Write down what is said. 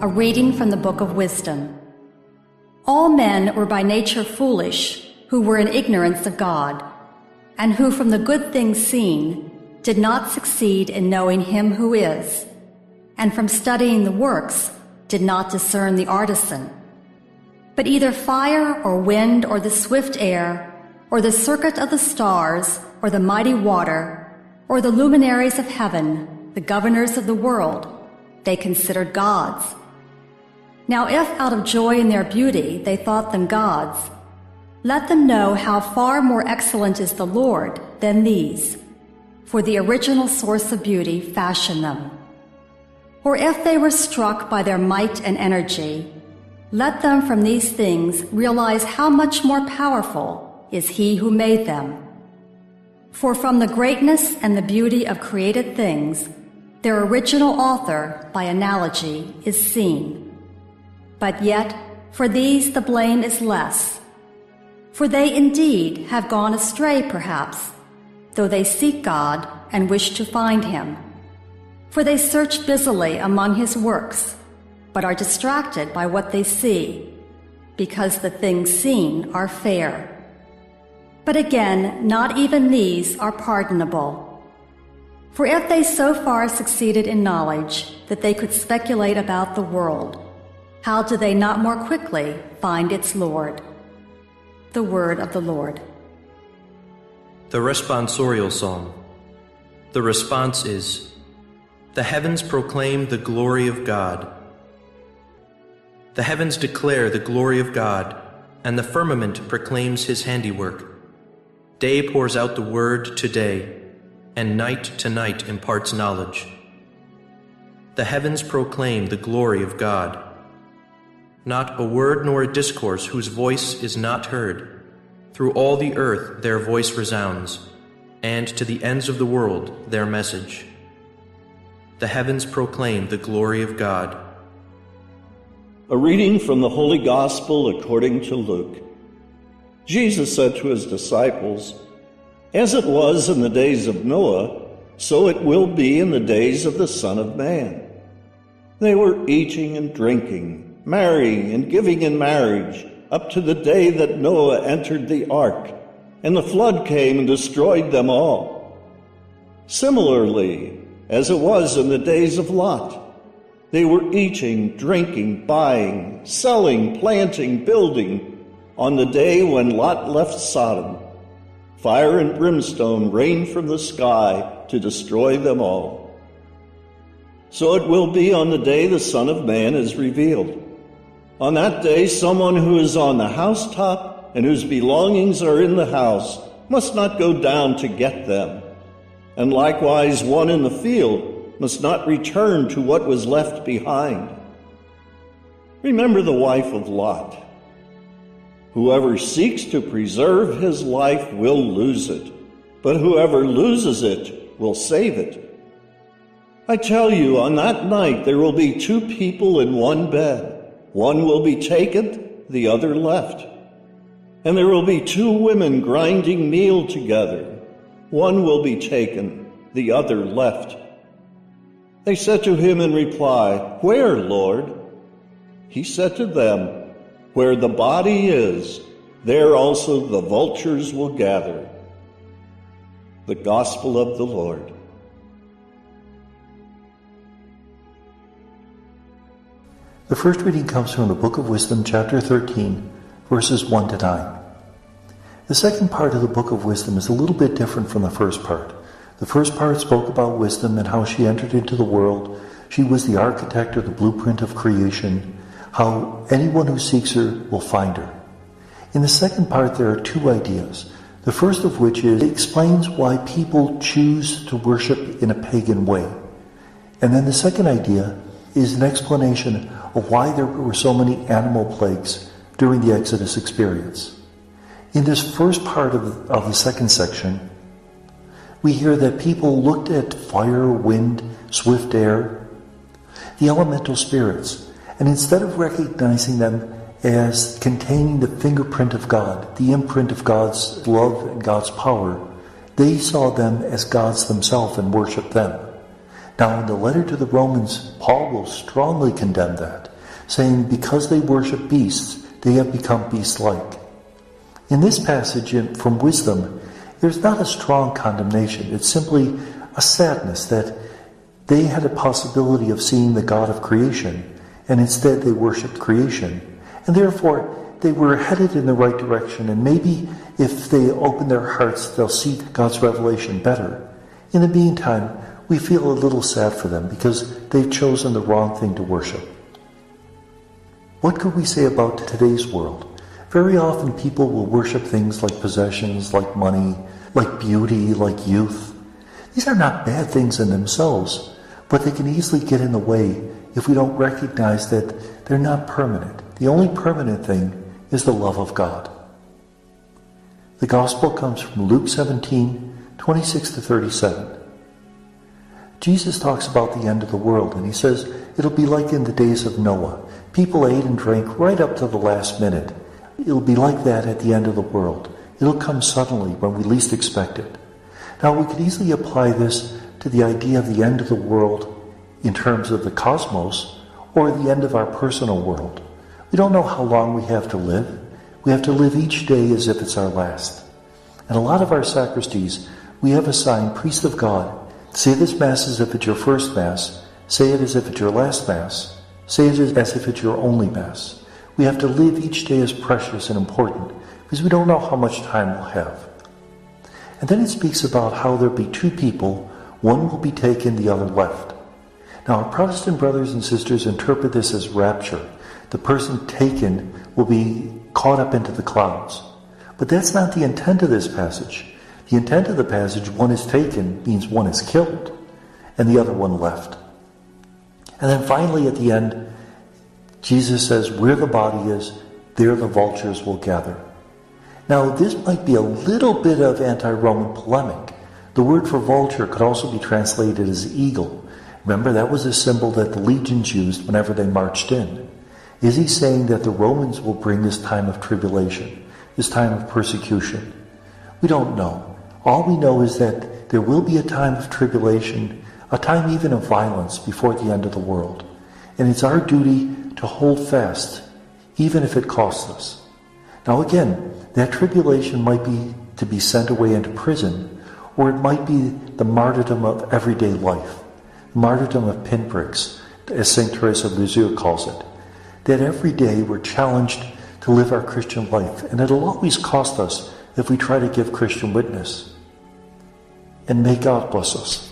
A reading from the Book of Wisdom. All men were by nature foolish, who were in ignorance of God, and who from the good things seen did not succeed in knowing him who is, and from studying the works did not discern the artisan. But either fire or wind or the swift air, or the circuit of the stars, or the mighty water, or the luminaries of heaven, the governors of the world, they considered gods. Now if out of joy in their beauty they thought them gods, let them know how far more excellent is the Lord than these, for the original source of beauty fashioned them. Or if they were struck by their might and energy, let them from these things realize how much more powerful is he who made them. For from the greatness and the beauty of created things, their original author, by analogy, is seen. But yet, for these the blame is less. For they indeed have gone astray perhaps, though they seek God and wish to find him. For they search busily among his works, but are distracted by what they see, because the things seen are fair. But again, not even these are pardonable. For if they so far succeeded in knowledge that they could speculate about the world, how do they not more quickly find its Lord? The word of the Lord. The responsorial psalm. The response is, the heavens proclaim the glory of God. The heavens declare the glory of God, and the firmament proclaims his handiwork. Day pours out the word to day, and night to night imparts knowledge. The heavens proclaim the glory of God. Not a word nor a discourse whose voice is not heard. Through all the earth their voice resounds, and to the ends of the world their message. The heavens proclaim the glory of God. A reading from the Holy Gospel according to Luke. Jesus said to his disciples, "As it was in the days of Noah, so it will be in the days of the Son of Man. They were eating and drinking, marrying and giving in marriage, up to the day that Noah entered the ark, and the flood came and destroyed them all. Similarly, as it was in the days of Lot, they were eating, drinking, buying, selling, planting, building, on the day when Lot left Sodom. Fire and brimstone rained from the sky to destroy them all. So it will be on the day the Son of Man is revealed. On that day, someone who is on the housetop and whose belongings are in the house must not go down to get them. And likewise, one in the field must not return to what was left behind. Remember the wife of Lot. Whoever seeks to preserve his life will lose it, but whoever loses it will save it. I tell you, on that night there will be two people in one bed. One will be taken, the other left. And there will be two women grinding meal together. One will be taken, the other left. They said to him in reply, "Where, Lord?" He said to them, "Where the body is, there also the vultures will gather." The Gospel of the Lord. The first reading comes from the Book of Wisdom, chapter 13, verses 1 to 9. The second part of the Book of Wisdom is a little bit different from the first part. The first part spoke about wisdom and how she entered into the world. She was the architect or the blueprint of creation, how anyone who seeks her will find her. In the second part, there are two ideas. The first of which is, it explains why people choose to worship in a pagan way. And then the second idea is an explanation of why there were so many animal plagues during the Exodus experience. In this first part of the second section, we hear that people looked at fire, wind, swift air, the elemental spirits, and instead of recognizing them as containing the fingerprint of God, the imprint of God's love and God's power, they saw them as gods themselves and worshiped them. Now, in the letter to the Romans, Paul will strongly condemn that. saying because they worship beasts, they have become beast-like. In this passage from Wisdom, there's not a strong condemnation. It's simply a sadness that they had a possibility of seeing the God of creation, and instead they worshipped creation. And therefore, they were headed in the right direction, and maybe if they open their hearts, they'll see God's revelation better. In the meantime, we feel a little sad for them because they've chosen the wrong thing to worship. What could we say about today's world? Very often people will worship things like possessions, like money, like beauty, like youth. These are not bad things in themselves, but they can easily get in the way if we don't recognize that they're not permanent. The only permanent thing is the love of God. The Gospel comes from Luke 17, 26 to 37. Jesus talks about the end of the world, and he says, it'll be like in the days of Noah. People ate and drank right up to the last minute. It'll be like that at the end of the world. It'll come suddenly when we least expect it. Now, we could easily apply this to the idea of the end of the world in terms of the cosmos or the end of our personal world. We don't know how long we have to live. We have to live each day as if it's our last. And a lot of our sacristies, we have assigned priests of God. Say this Mass as if it's your first Mass. Say it as if it's your last Mass. Say it as if it's your only Mass. We have to live each day as precious and important because we don't know how much time we'll have. And then it speaks about how there'll be two people, one will be taken, the other left. Now, our Protestant brothers and sisters interpret this as rapture. The person taken will be caught up into the clouds. But that's not the intent of this passage. The intent of the passage, one is taken, means one is killed, and the other one left. And then finally at the end, Jesus says, where the body is, there the vultures will gather. Now, this might be a little bit of anti-Roman polemic. The word for vulture could also be translated as eagle. Remember, that was a symbol that the legions used whenever they marched in. Is he saying that the Romans will bring this time of tribulation, this time of persecution? We don't know. All we know is that there will be a time of tribulation, a time even of violence before the end of the world. And it's our duty to hold fast, even if it costs us. Now again, that tribulation might be to be sent away into prison, or it might be the martyrdom of everyday life, the martyrdom of pinpricks, as St. Teresa of Lisieux calls it. That every day we're challenged to live our Christian life, and it'll always cost us if we try to give Christian witness. And may God bless us.